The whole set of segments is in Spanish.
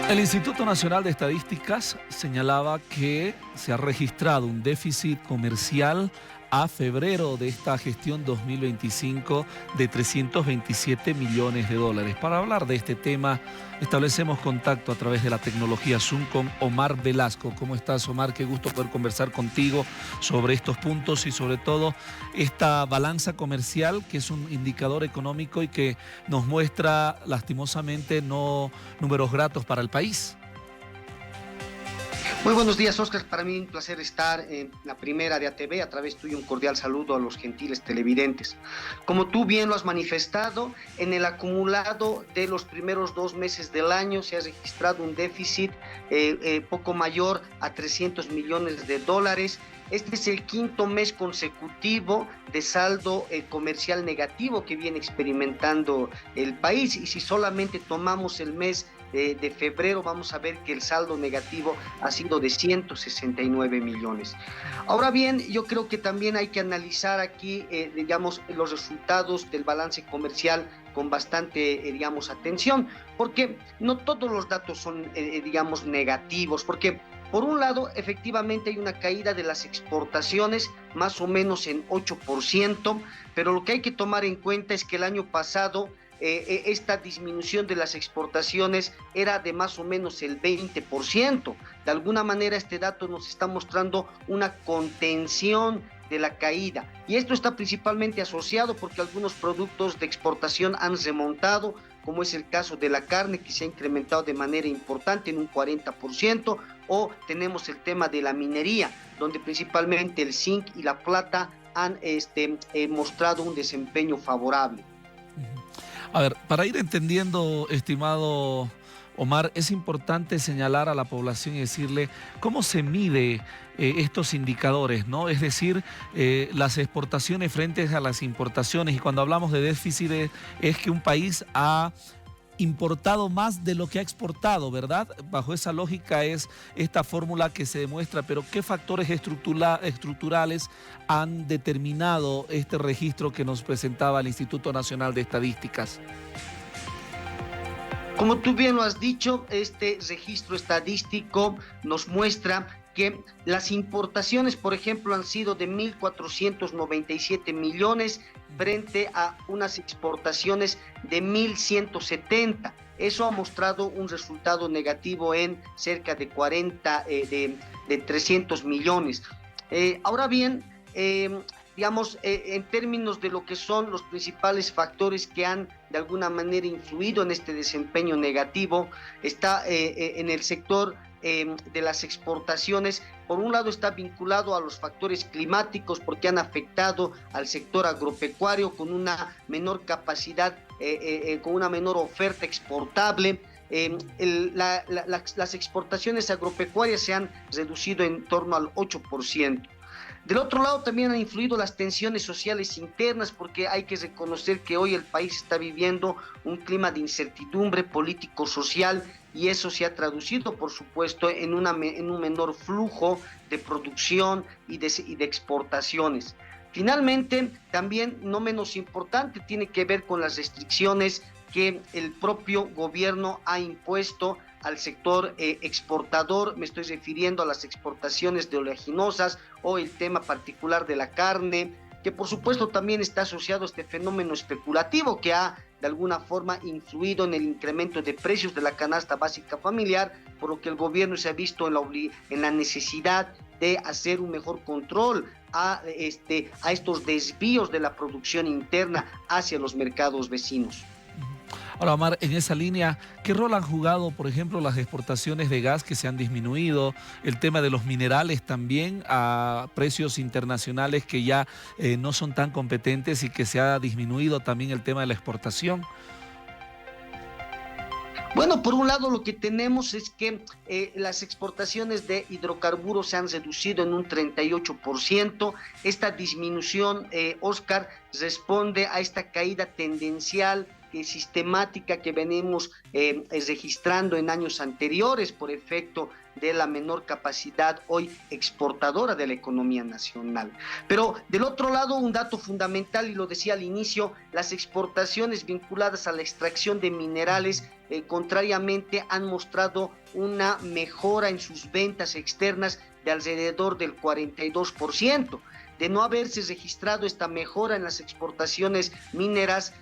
El Instituto Nacional de Estadísticas señalaba que se ha registrado un déficit comercial a febrero de esta gestión 2025 de 327 millones de dólares. Para hablar de este tema, establecemos contacto a través de la tecnología Zoom con Omar Velasco. ¿Cómo estás, Omar? Qué gusto poder conversar contigo sobre estos puntos y sobre todo esta balanza comercial, que es un indicador económico y que nos muestra lastimosamente no números gratos para el país. Muy buenos días, Oscar. Para mí un placer estar en la primera de ATV. A través tuyo un cordial saludo a los gentiles televidentes. Como tú bien lo has manifestado, en el acumulado de los primeros 2 meses del año se ha registrado un déficit poco mayor a 300 millones de dólares. Este es el 5º mes consecutivo de saldo comercial negativo que viene experimentando el país, y si solamente tomamos el mes de febrero, vamos a ver que el saldo negativo ha sido de 169 millones. Ahora bien, yo creo que también hay que analizar aquí, los resultados del balance comercial con bastante, atención, porque no todos los datos son, negativos, porque por un lado, efectivamente hay una caída de las exportaciones, más o menos en 8%, pero lo que hay que tomar en cuenta es que el año pasado esta disminución de las exportaciones era de más o menos el 20%. De alguna manera este dato nos está mostrando una contención de la caída, y esto está principalmente asociado porque algunos productos de exportación han remontado, como es el caso de la carne, que se ha incrementado de manera importante en un 40%, o tenemos el tema de la minería, donde principalmente el zinc y la plata han mostrado un desempeño favorable. A ver, para ir entendiendo, estimado Omar, es importante señalar a la población y decirle cómo se mide estos indicadores, ¿no? Es decir, las exportaciones frente a las importaciones. Y cuando hablamos de déficit es que un país ha importado más de lo que ha exportado, ¿verdad? Bajo esa lógica es esta fórmula que se demuestra, pero ¿qué factores estructurales han determinado este registro que nos presentaba el Instituto Nacional de Estadísticas? Como tú bien lo has dicho, este registro estadístico nos muestra que las importaciones, por ejemplo, han sido de 1.497 millones frente a unas exportaciones de 1.170. Eso ha mostrado un resultado negativo en cerca de 300 millones. Ahora bien, en términos de lo que son los principales factores que han de alguna manera influido en este desempeño negativo, está en el sector de las exportaciones. Por un lado está vinculado a los factores climáticos, porque han afectado al sector agropecuario con una menor capacidad, con una menor oferta exportable. Las exportaciones agropecuarias se han reducido en torno al 8%. Del otro lado también han influido las tensiones sociales internas, porque hay que reconocer que hoy el país está viviendo un clima de incertidumbre político-social, y eso se ha traducido, por supuesto, en un menor flujo de producción y de exportaciones. Finalmente, también no menos importante, tiene que ver con las restricciones que el propio gobierno ha impuesto al sector exportador. Me estoy refiriendo a las exportaciones de oleaginosas o el tema particular de la carne, que por supuesto también está asociado a este fenómeno especulativo que ha de alguna forma influido en el incremento de precios de la canasta básica familiar, por lo que el gobierno se ha visto en la necesidad de hacer un mejor control a estos desvíos de la producción interna hacia los mercados vecinos. Ahora, Omar, en esa línea, ¿qué rol han jugado, por ejemplo, las exportaciones de gas que se han disminuido, el tema de los minerales también a precios internacionales que ya no son tan competentes y que se ha disminuido también el tema de la exportación? Bueno, por un lado lo que tenemos es que las exportaciones de hidrocarburos se han reducido en un 38%. Esta disminución, Oscar, responde a esta caída tendencial sistemática que venimos registrando en años anteriores por efecto de la menor capacidad hoy exportadora de la economía nacional. Pero del otro lado, un dato fundamental, y lo decía al inicio, las exportaciones vinculadas a la extracción de minerales contrariamente han mostrado una mejora en sus ventas externas de alrededor del 42%. De no haberse registrado esta mejora en las exportaciones mineras,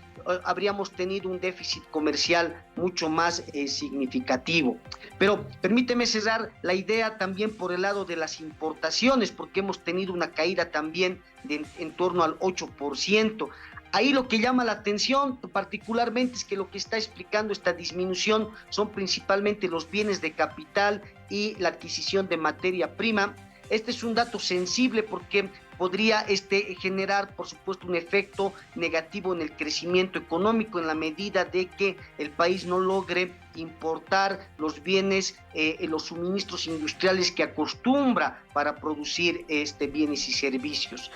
habríamos tenido un déficit comercial mucho más significativo. Pero permíteme cerrar la idea también por el lado de las importaciones, porque hemos tenido una caída también de en torno al 8%. Ahí lo que llama la atención particularmente es que lo que está explicando esta disminución son principalmente los bienes de capital y la adquisición de materia prima. Este es un dato sensible porque podría generar, por supuesto, un efecto negativo en el crecimiento económico en la medida de que el país no logre importar los bienes, los suministros industriales que acostumbra para producir bienes y servicios.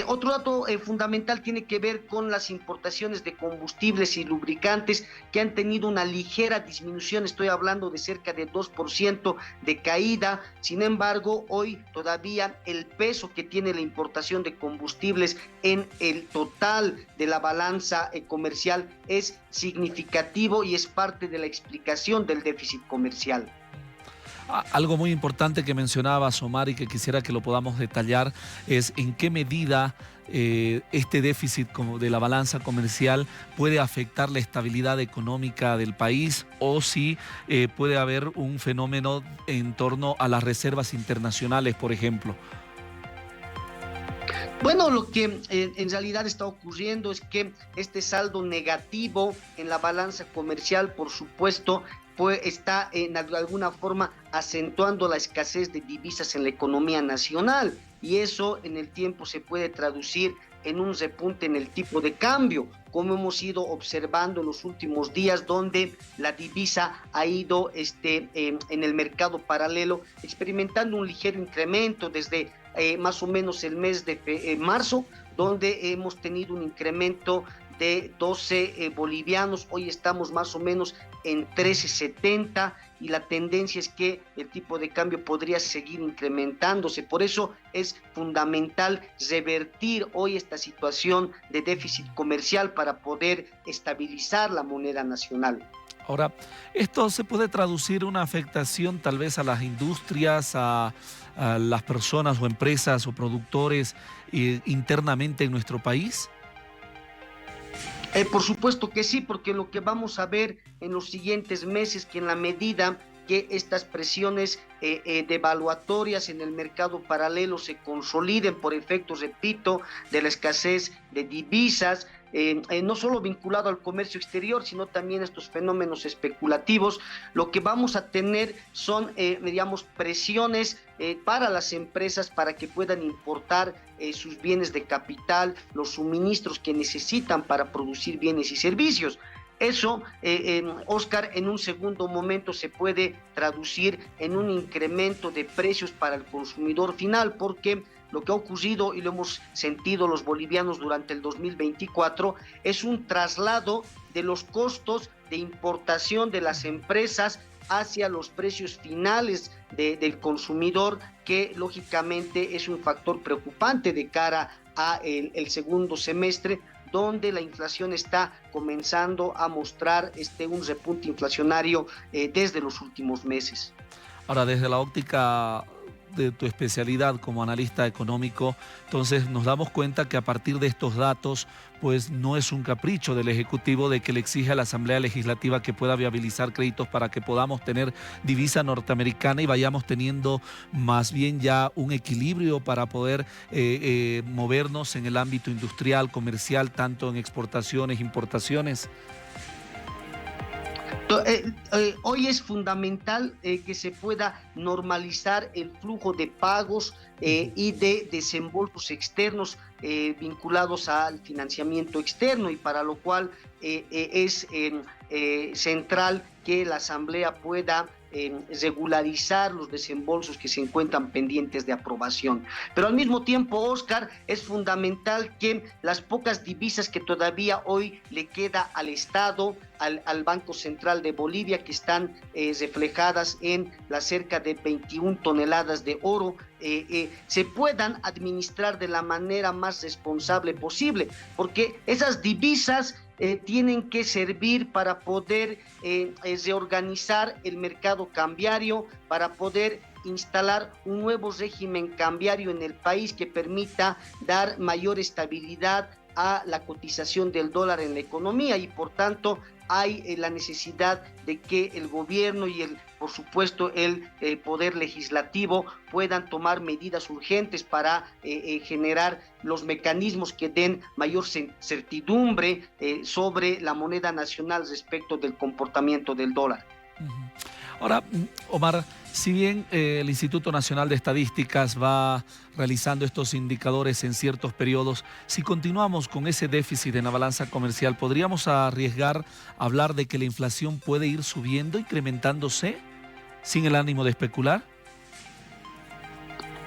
Otro dato fundamental tiene que ver con las importaciones de combustibles y lubricantes que han tenido una ligera disminución, estoy hablando de cerca de 2% de caída. Sin embargo, hoy todavía el peso que tiene la importación de combustibles en el total de la balanza comercial es significativo y es parte de la explicación del déficit comercial. Algo muy importante que mencionabas, Omar, y que quisiera que lo podamos detallar, es en qué medida este déficit de la balanza comercial puede afectar la estabilidad económica del país, o si puede haber un fenómeno en torno a las reservas internacionales, por ejemplo. Bueno, lo que en realidad está ocurriendo es que este saldo negativo en la balanza comercial, por supuesto, pues está de alguna forma acentuando la escasez de divisas en la economía nacional, y eso en el tiempo se puede traducir en un repunte en el tipo de cambio, como hemos ido observando en los últimos días, donde la divisa ha ido en el mercado paralelo experimentando un ligero incremento desde más o menos el mes de marzo, donde hemos tenido un incremento de 12 bolivianos, hoy estamos más o menos en 13.70 y la tendencia es que el tipo de cambio podría seguir incrementándose. Por eso es fundamental revertir hoy esta situación de déficit comercial para poder estabilizar la moneda nacional. Ahora, ¿esto se puede traducir una afectación tal vez a las industrias, a las personas o empresas o productores internamente en nuestro país? Por supuesto que sí, porque lo que vamos a ver en los siguientes meses, que en la medida que estas presiones devaluatorias en el mercado paralelo se consoliden por efectos, repito, de la escasez de divisas, no solo vinculado al comercio exterior, sino también estos fenómenos especulativos, lo que vamos a tener son, digamos, presiones para las empresas para que puedan importar sus bienes de capital, los suministros que necesitan para producir bienes y servicios. Eso, Oscar, en un segundo momento se puede traducir en un incremento de precios para el consumidor final, porque lo que ha ocurrido y lo hemos sentido los bolivianos durante el 2024 es un traslado de los costos de importación de las empresas hacia los precios finales del consumidor, que lógicamente es un factor preocupante de cara a el segundo semestre, donde la inflación está comenzando a mostrar un repunte inflacionario desde los últimos meses. Ahora, desde la óptica de tu especialidad como analista económico, entonces nos damos cuenta que a partir de estos datos, pues no es un capricho del Ejecutivo de que le exige a la Asamblea Legislativa que pueda viabilizar créditos para que podamos tener divisa norteamericana y vayamos teniendo más bien ya un equilibrio para poder movernos en el ámbito industrial, comercial, tanto en exportaciones, importaciones. Hoy es fundamental que se pueda normalizar el flujo de pagos y de desembolsos externos vinculados al financiamiento externo, y para lo cual es central que la Asamblea pueda regularizar los desembolsos que se encuentran pendientes de aprobación. Pero al mismo tiempo, Oscar, es fundamental que las pocas divisas que todavía hoy le queda al Estado, al Banco Central de Bolivia, que están reflejadas en las cerca de 21 toneladas de oro, se puedan administrar de la manera más responsable posible, porque esas divisas tienen que servir para poder reorganizar el mercado cambiario, para poder instalar un nuevo régimen cambiario en el país que permita dar mayor estabilidad a la cotización del dólar en la economía, y por tanto hay la necesidad de que el gobierno y por supuesto el poder legislativo puedan tomar medidas urgentes para generar los mecanismos que den mayor certidumbre sobre la moneda nacional respecto del comportamiento del dólar. Ahora, Omar, si bien el Instituto Nacional de Estadísticas va realizando estos indicadores en ciertos periodos, si continuamos con ese déficit en la balanza comercial, ¿podríamos arriesgar a hablar de que la inflación puede ir subiendo, incrementándose, sin el ánimo de especular?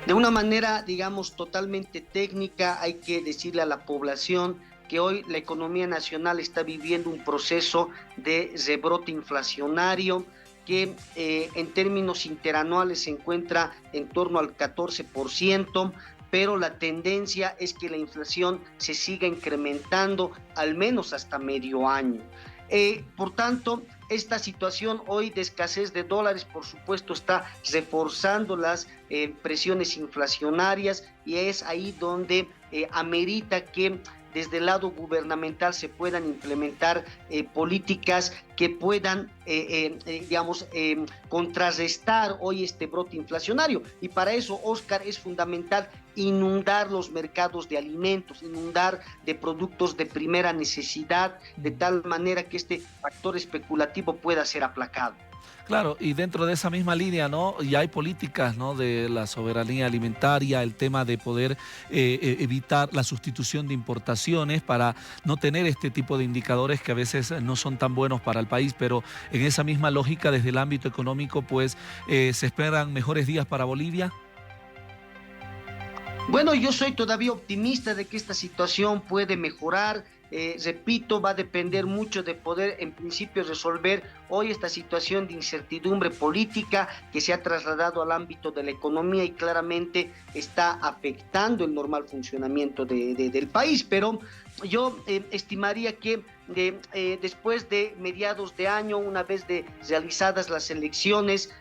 De una manera, digamos, totalmente técnica, hay que decirle a la población que hoy la economía nacional está viviendo un proceso de rebrote inflacionario que en términos interanuales se encuentra en torno al 14%, pero la tendencia es que la inflación se siga incrementando al menos hasta medio año. Por tanto, esta situación hoy de escasez de dólares, por supuesto, está reforzando las presiones inflacionarias, y es ahí donde amerita que desde el lado gubernamental se puedan implementar políticas que puedan, contrarrestar hoy este brote inflacionario. Y para eso, Oscar, es fundamental inundar los mercados de alimentos, inundar de productos de primera necesidad, de tal manera que este factor especulativo pueda ser aplacado. Claro, y dentro de esa misma línea, ¿no? Ya hay políticas, ¿no?, de la soberanía alimentaria, el tema de poder evitar la sustitución de importaciones para no tener este tipo de indicadores que a veces no son tan buenos para el país, pero en esa misma lógica, desde el ámbito económico, pues se esperan mejores días para Bolivia. Bueno, yo soy todavía optimista de que esta situación puede mejorar. Repito, va a depender mucho de poder en principio resolver hoy esta situación de incertidumbre política que se ha trasladado al ámbito de la economía y claramente está afectando el normal funcionamiento del país, pero yo estimaría que después de mediados de año, una vez realizadas las elecciones,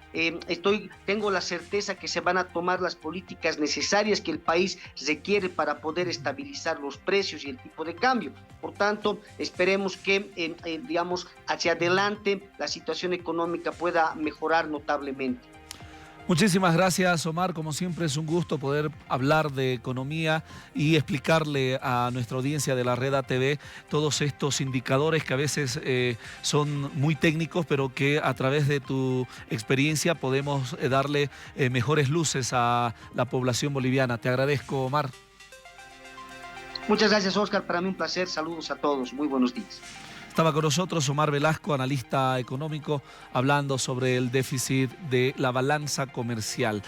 tengo la certeza que se van a tomar las políticas necesarias que el país requiere para poder estabilizar los precios y el tipo de cambio. Por tanto, esperemos que, digamos, hacia adelante la situación económica pueda mejorar notablemente. Muchísimas gracias, Omar. Como siempre es un gusto poder hablar de economía y explicarle a nuestra audiencia de la Red ATV todos estos indicadores que a veces son muy técnicos, pero que a través de tu experiencia podemos darle mejores luces a la población boliviana. Te agradezco, Omar. Muchas gracias, Oscar. Para mí un placer. Saludos a todos. Muy buenos días. Estaba con nosotros Omar Velasco, analista económico, hablando sobre el déficit de la balanza comercial.